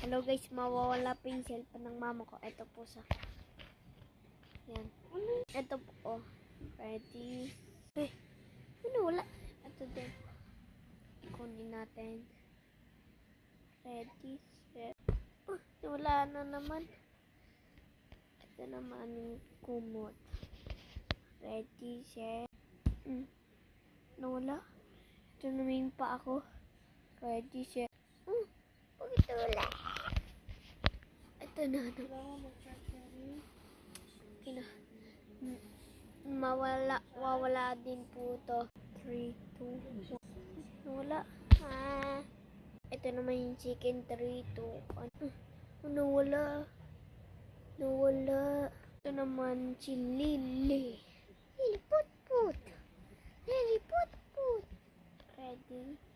Hello guys, mawawala pa yung cellphone ng mama ko. Ito po sa... Yan. Ito po. Oh. Ready. Eh, ano wala? Ito din. Kunin natin. Ready, set. Oh, wala na naman. Ito naman yung kumot. Ready, set. Nawala. Ito naman yung pa ako. Ready, set. Bakit wala? Ito na. Okay na. Wawala din po to. 3, 2, 1. Nawala. Ito naman yung chicken. 3, 2, 1. Nawala. Ito naman si Lily. Lily put. Ready?